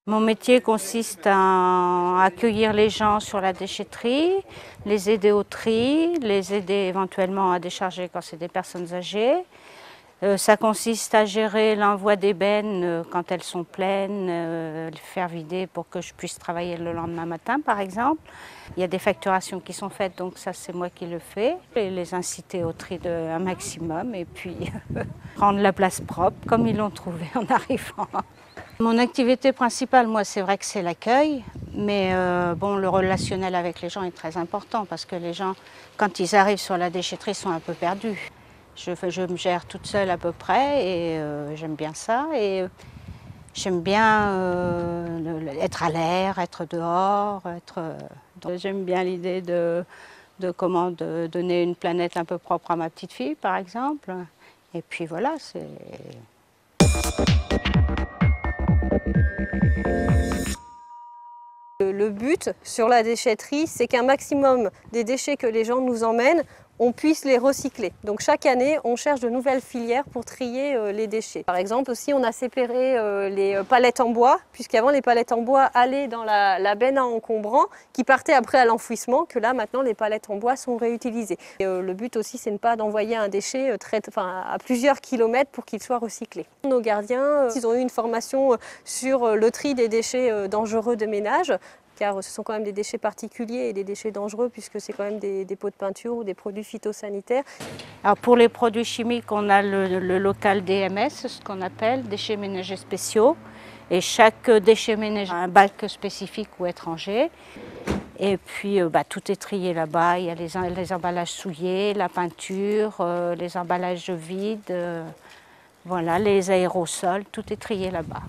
Mon métier consiste à accueillir les gens sur la déchetterie, les aider au tri, les aider éventuellement à décharger quand c'est des personnes âgées. Ça consiste à gérer l'envoi d'ébènes quand elles sont pleines, les faire vider pour que je puisse travailler le lendemain matin par exemple. Il y a des facturations qui sont faites, donc ça c'est moi qui le fais. Et les inciter au tri un maximum et puis rendre la place propre comme ils l'ont trouvé en arrivant. Mon activité principale, moi, c'est vrai que c'est l'accueil, mais bon, le relationnel avec les gens est très important parce que les gens, quand ils arrivent sur la déchetterie, sont un peu perdus. Je me gère toute seule à peu près et j'aime bien ça. Et j'aime bien être à l'air, être dehors. J'aime bien l'idée de donner une planète un peu propre à ma petite fille, par exemple. Et puis voilà, c'est... Le but sur la déchetterie, c'est qu'un maximum des déchets que les gens nous emmènent, on puisse les recycler. Donc chaque année, on cherche de nouvelles filières pour trier les déchets. Par exemple, aussi, on a séparé les palettes en bois, puisqu'avant, les palettes en bois allaient dans la benne à encombrants, qui partaient après à l'enfouissement, que là, maintenant, les palettes en bois sont réutilisées. Et, le but aussi, c'est de ne pas d'envoyer un déchet à plusieurs kilomètres pour qu'il soit recyclé. Nos gardiens, ils ont eu une formation sur le tri des déchets dangereux de ménage, car ce sont quand même des déchets particuliers et des déchets dangereux puisque c'est quand même des pots de peinture ou des produits phytosanitaires. Alors pour les produits chimiques, on a le local DMS, ce qu'on appelle déchets ménagers spéciaux. Et chaque déchet ménager a un bac spécifique ou étranger. Et puis tout est trié là-bas. Il y a les emballages souillés, la peinture, les emballages vides, voilà, les aérosols, tout est trié là-bas.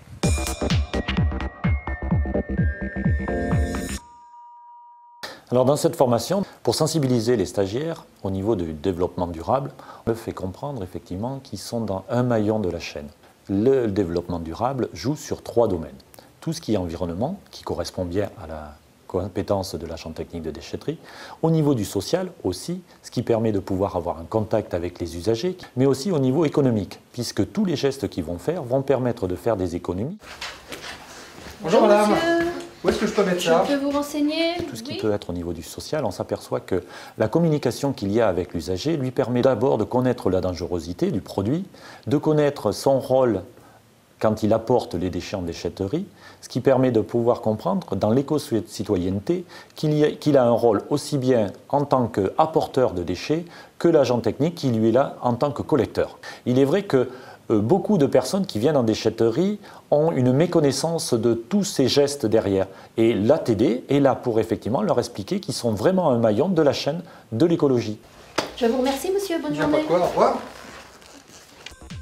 Alors dans cette formation, pour sensibiliser les stagiaires au niveau du développement durable, on leur fait comprendre effectivement qu'ils sont dans un maillon de la chaîne. Le développement durable joue sur 3 domaines. Tout ce qui est environnement, qui correspond bien à la compétence de l'agent technique de déchetterie. Au niveau du social aussi, ce qui permet de pouvoir avoir un contact avec les usagers, mais aussi au niveau économique, puisque tous les gestes qu'ils vont faire vont permettre de faire des économies. Bonjour madame. Où est-ce que je peux mettre ça? Je peux vous renseigner? Tout ce qui peut être au niveau du social, on s'aperçoit que la communication qu'il y a avec l'usager lui permet d'abord de connaître la dangerosité du produit, de connaître son rôle quand il apporte les déchets en déchetterie, ce qui permet de pouvoir comprendre dans l'éco-citoyenneté qu'il a un rôle aussi bien en tant qu'apporteur de déchets que l'agent technique qui lui est là en tant que collecteur. Il est vrai que beaucoup de personnes qui viennent en déchetterie ont une méconnaissance de tous ces gestes derrière. Et l'ATD est là pour effectivement leur expliquer qu'ils sont vraiment un maillon de la chaîne de l'écologie. Je vous remercie monsieur, bonne journée. Pas de quoi, au revoir.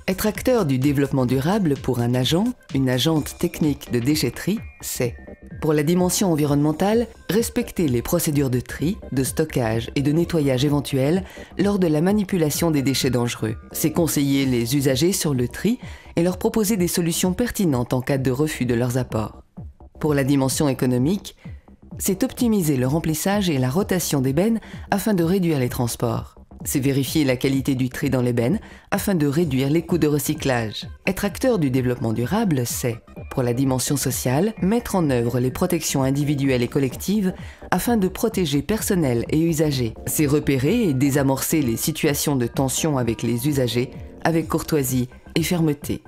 Être acteur du développement durable pour un agent, une agente technique de déchetterie, c'est, pour la dimension environnementale, respecter les procédures de tri, de stockage et de nettoyage éventuels lors de la manipulation des déchets dangereux. C'est conseiller les usagers sur le tri et leur proposer des solutions pertinentes en cas de refus de leurs apports. Pour la dimension économique, c'est optimiser le remplissage et la rotation des bennes afin de réduire les transports. C'est vérifier la qualité du tri dans les bennes afin de réduire les coûts de recyclage. Être acteur du développement durable, c'est, pour la dimension sociale, mettre en œuvre les protections individuelles et collectives afin de protéger personnel et usagers. C'est repérer et désamorcer les situations de tension avec les usagers avec courtoisie et fermeté.